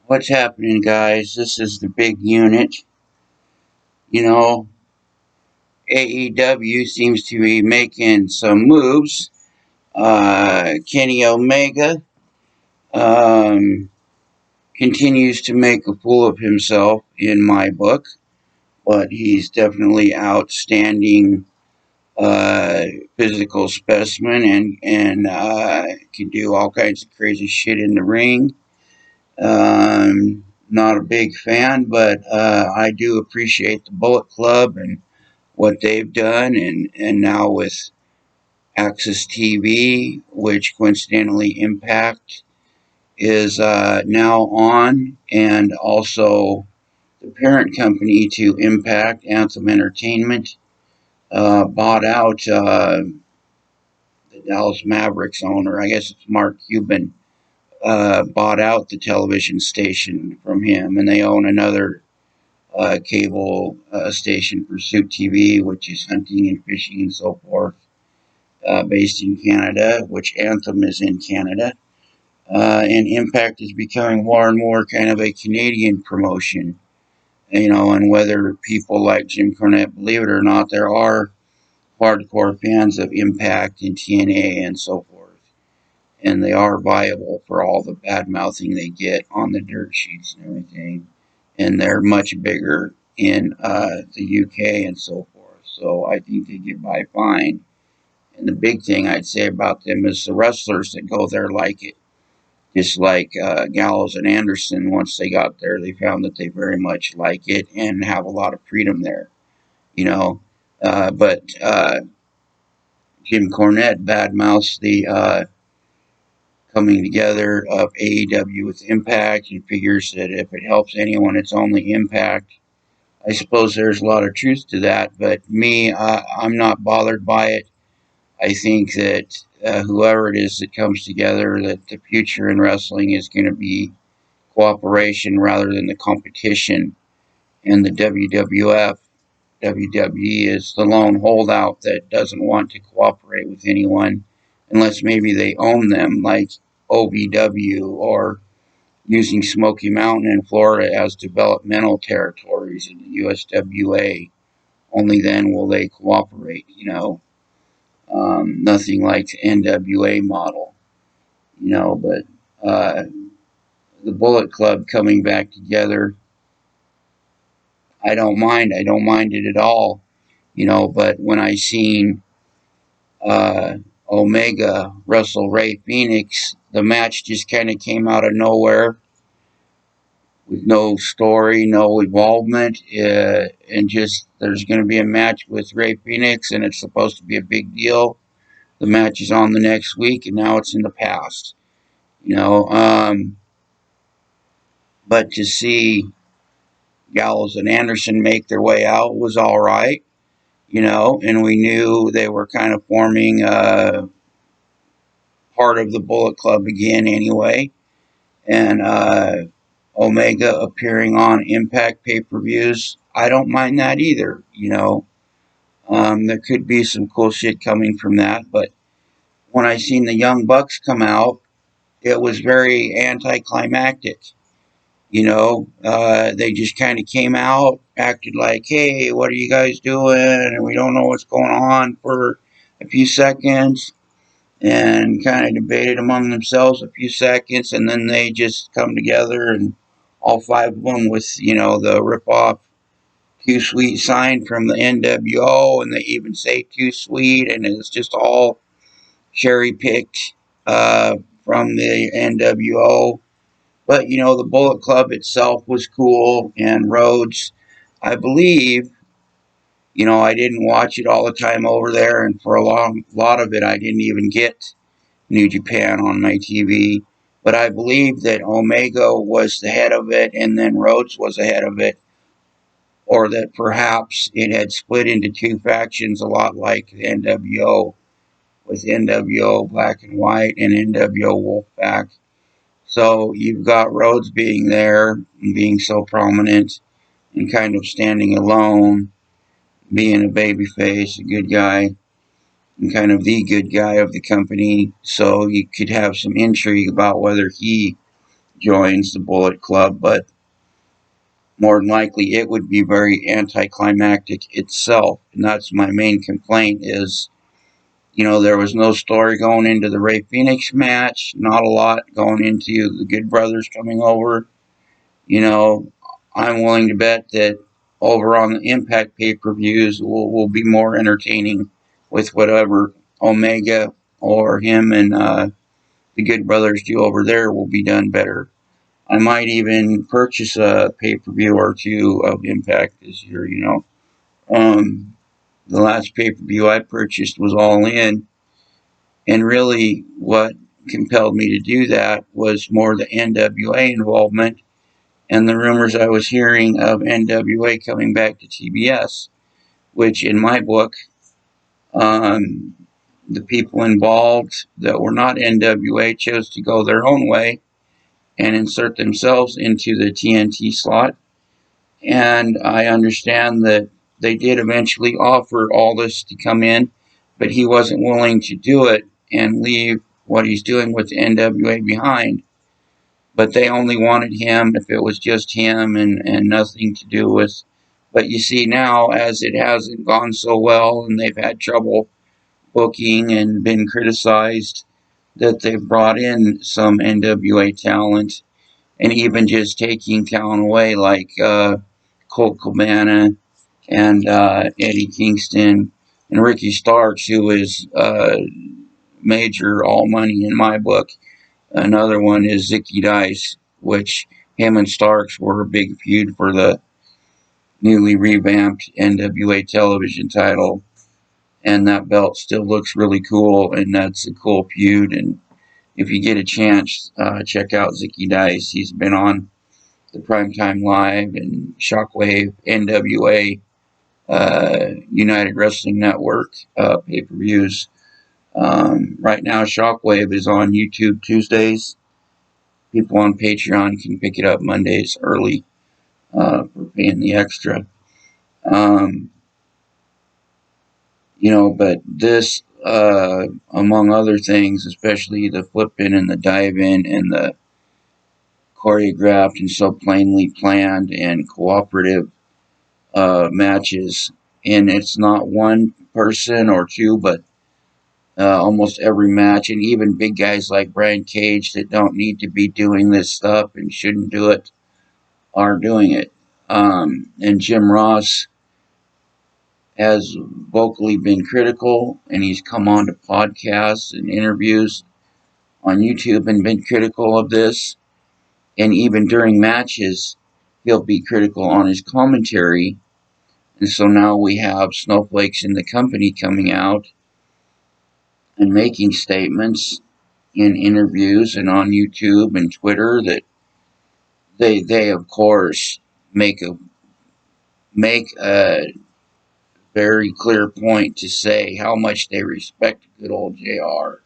What's happening, guys? This is the big unit. You know, AEW seems to be making some moves. Kenny Omega um, continues to make a fool of himself in my book, but he's definitely outstanding uh, physical specimen and can do all kinds of crazy shit in the ring. Not a big fan, but I do appreciate the Bullet Club and what they've done, and now with Access TV, which coincidentally Impact is now on, and also the parent company to Impact, Anthem Entertainment, bought out the Dallas Mavericks owner. I guess it's Mark Cuban. Bought out the television station from him, and they own another cable station, Pursuit TV, which is hunting and fishing and so forth, based in Canada, which Anthem is in Canada. And Impact is becoming more and more kind of a Canadian promotion, and whether people like Jim Cornette believe it or not, there are hardcore fans of Impact and TNA and so forth. And they are viable for all the bad mouthing they get on the dirt sheets and everything. And they're much bigger in the UK and so forth. So I think they get by fine. And the big thing I'd say about them is the wrestlers that go there like it. Just like Gallows and Anderson, once they got there, they found that they very much like it and have a lot of freedom there, you know. But Jim Cornette badmouths the coming together of AEW with Impact and figures that if it helps anyone, it's only Impact. I suppose there's a lot of truth to that, but me, I'm not bothered by it. I think that whoever it is that comes together, that the future in wrestling is going to be cooperation rather than the competition. And the WWF, WWE is the lone holdout that doesn't want to cooperate with anyone unless maybe they own them, like OVW, or using Smoky Mountain in Florida as developmental territories in the USWA. Only then will they cooperate. Nothing like the NWA model, but the Bullet Club coming back together, I don't mind. I don't mind it at all, but when I seen uh, Omega wrestle Ray Phoenix, the match just kind of came out of nowhere with no story, no involvement, and just there's going to be a match with Ray Phoenix, and it's supposed to be a big deal. The match is on the next week, and now it's in the past. You know, but to see Gallows and Anderson make their way out was all right. And we knew they were kind of forming part of the Bullet Club again anyway. And Omega appearing on Impact pay-per-views, I don't mind that either. There could be some cool shit coming from that, but when I seen the Young Bucks come out, it was very anticlimactic. They just kind of came out, acted like, hey, what are you guys doing? And we don't know what's going on for a few seconds, and kind of debated among themselves a few seconds, and then they just come together, and all five of them with, the rip-off Too Sweet sign from the NWO, and they even say Too Sweet, and it's just all cherry-picked from the NWO. But, the Bullet Club itself was cool, and Rhodes, I believe, I didn't watch it all the time over there, and for a lot of it, I didn't even get New Japan on my TV. But I believe that Omega was the head of it, and then Rhodes was the head of it, or that perhaps it had split into two factions, a lot like the NWO, with NWO Black and White and NWO Wolfpack. So you've got Rhodes being there and being so prominent and kind of standing alone, being a babyface, a good guy, and kind of the good guy of the company. So you could have some intrigue about whether he joins the Bullet Club, but more than likely it would be very anticlimactic itself. And that's my main complaint is, there was no story going into the Ray Phoenix match, not a lot going into the Good Brothers coming over. I'm willing to bet that over on the Impact pay-per-views will be more entertaining with whatever Omega or him and the Good Brothers do over there will be done better. I might even purchase a pay-per-view or two of Impact this year, The last pay-per-view I purchased was All In, and really what compelled me to do that was more the NWA involvement and the rumors I was hearing of NWA coming back to TBS, which in my book, um, the people involved that were not NWA chose to go their own way and insert themselves into the TNT slot. And I understand that they did eventually offer Aldis to come in, but he wasn't willing to do it and leave what he's doing with the NWA behind. But they only wanted him if it was just him and nothing to do with. But you see now, as it hasn't gone so well and they've had trouble booking and been criticized, that they've brought in some NWA talent and even just taking talent away like Colt Cabana and Eddie Kingston and Ricky Starks, who is major all money in my book. Another one is Zicky Dice, which him and Starks were a big feud for the newly revamped NWA television title. And that belt still looks really cool, and that's a cool feud. And if you get a chance, check out Zicky Dice. He's been on the Primetime Live and Shockwave, NWA, United Wrestling Network pay-per-views. Right now, Shockwave is on YouTube Tuesdays. People on Patreon can pick it up Mondays early for paying the extra. But this, among other things, especially the flip-in and the dive-in and the choreographed and so plainly planned and cooperative matches, and it's not one person or two, but almost every match, and even big guys like Brian Cage that don't need to be doing this stuff and shouldn't do it are doing it. And Jim Ross has vocally been critical, and he's come on to podcasts and interviews on YouTube and been critical of this. And even during matches, he'll be critical on his commentary. And so now we have snowflakes in the company coming out and making statements in interviews and on YouTube and Twitter that they of course make a very clear point to say how much they respect good old JR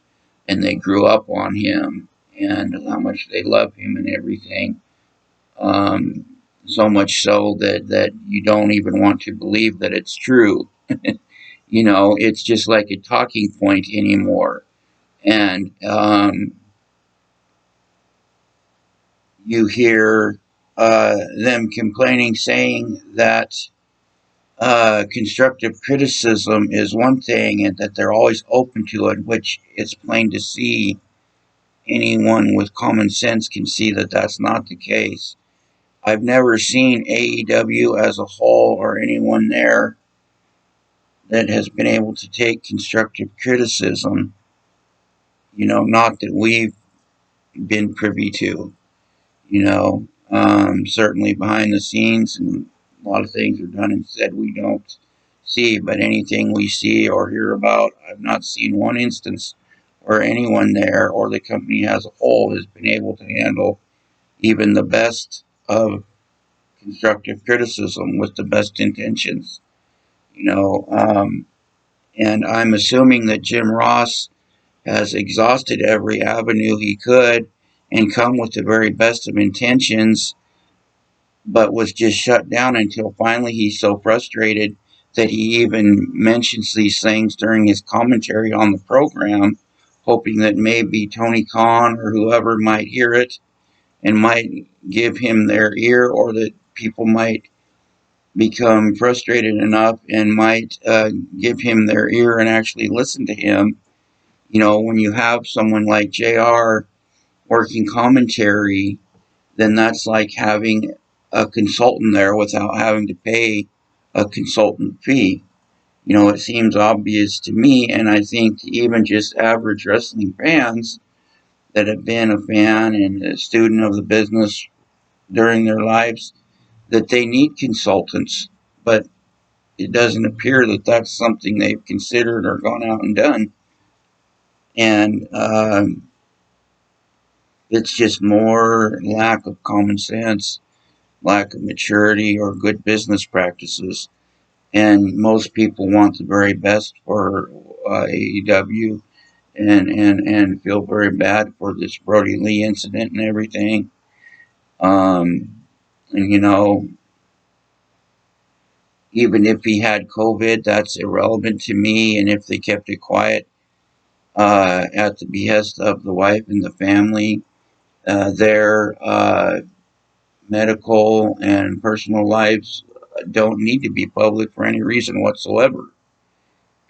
and they grew up on him and how much they love him and everything. So much so that you don't even want to believe that it's true. It's just like a talking point anymore. And you hear them complaining, saying that constructive criticism is one thing and that they're always open to it, which it's plain to see. Anyone with common sense can see that that's not the case. I've never seen AEW as a whole or anyone there that has been able to take constructive criticism, not that we've been privy to, certainly behind the scenes, and a lot of things are done and said we don't see, but anything we see or hear about, I've not seen one instance where anyone there or the company as a whole has been able to handle even the best of constructive criticism with the best intentions, and I'm assuming that Jim Ross has exhausted every avenue he could and come with the very best of intentions, but was just shut down until finally he's so frustrated that he even mentions these things during his commentary on the program, hoping that maybe Tony Khan or whoever might hear it and might give him their ear, or that people might become frustrated enough and might give him their ear and actually listen to him. You know, when you have someone like JR working commentary, then that's like having a consultant there without having to pay a consultant fee. You know, it seems obvious to me, and I think even just average wrestling fans that have been a fan and a student of the business during their lives, that they need consultants. But it doesn't appear that that's something they've considered or gone out and done. And it's just more lack of common sense, lack of maturity, or good business practices. And most people want the very best for AEW, and feel very bad for this Brodie Lee incident and everything. And you know, even if he had COVID, that's irrelevant to me. And if they kept it quiet at the behest of the wife and the family, their medical and personal lives don't need to be public for any reason whatsoever.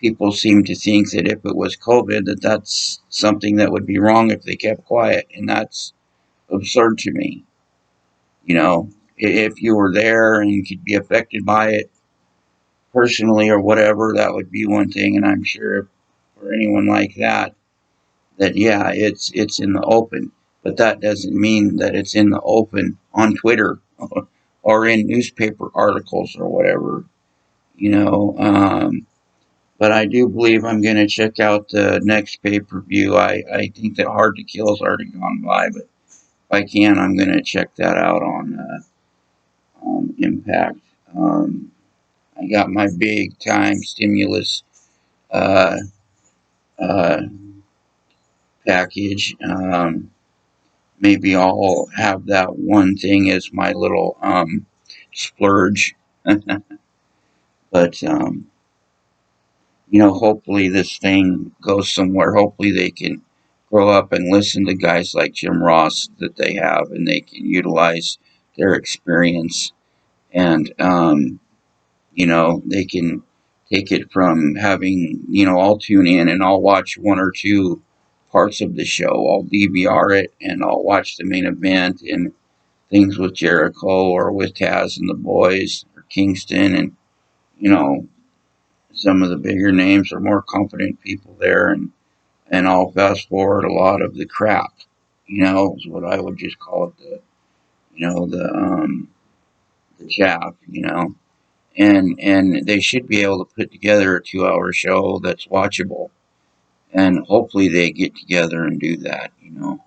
People seem to think that if it was COVID, that that's something that would be wrong if they kept quiet, and that's absurd to me. You know, if you were there and could be affected by it personally or whatever, that would be one thing. And I'm sure for anyone like that, that yeah, it's in the open, but that doesn't mean that it's in the open on Twitter or in newspaper articles or whatever. You know, but I do believe I'm going to check out the next pay-per-view. I think that Hard to Kill has already gone by, but if I can, I'm going to check that out on Impact. I got my big time stimulus uh, uh, package. Maybe I'll have that one thing as my little splurge. But you know, hopefully this thing goes somewhere. Hopefully they can grow up and listen to guys like Jim Ross that they have, and they can utilize their experience. And you know, they can take it from having, you know, I'll tune in and I'll watch one or two parts of the show. I'll DVR it and I'll watch the main event and things with Jericho or with Taz and the boys or Kingston, and you know, some of the bigger names or more competent people there, and I'll fast forward a lot of the crap, you know, is what I would just call it, the, you know, the chaff, you know. And they should be able to put together a 2 hour show that's watchable, and hopefully they get together and do that, you know.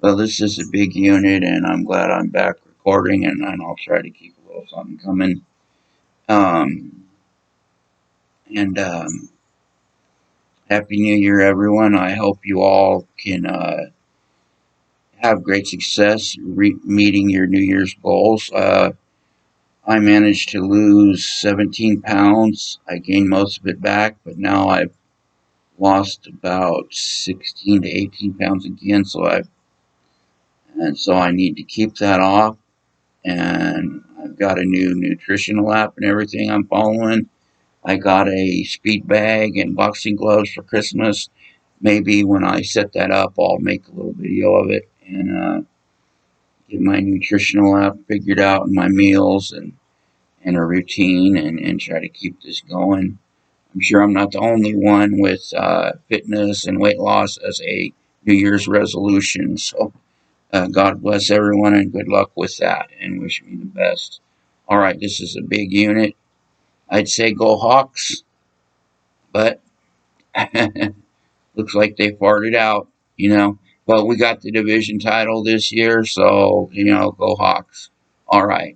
Well, this is a big unit, and I'm glad I'm back recording, and I'll try to keep a little something coming. Um, and Happy New Year, everyone. I hope you all can have great success meeting your New Year's goals. I managed to lose 17 pounds. I gained most of it back, but now I've lost about 16 to 18 pounds again. So I need to keep that off. And I've got a new nutritional app and everything I'm following. I got a speed bag and boxing gloves for Christmas. Maybe when I set that up, I'll make a little video of it and get my nutritional app figured out and my meals and a routine, and try to keep this going. I'm sure I'm not the only one with fitness and weight loss as a New Year's resolution. So God bless everyone and good luck with that, and wish me the best. All right, this is a big unit. I'd say go Hawks, but looks like they farted out, you know. But we got the division title this year, so, you know, go Hawks. All right.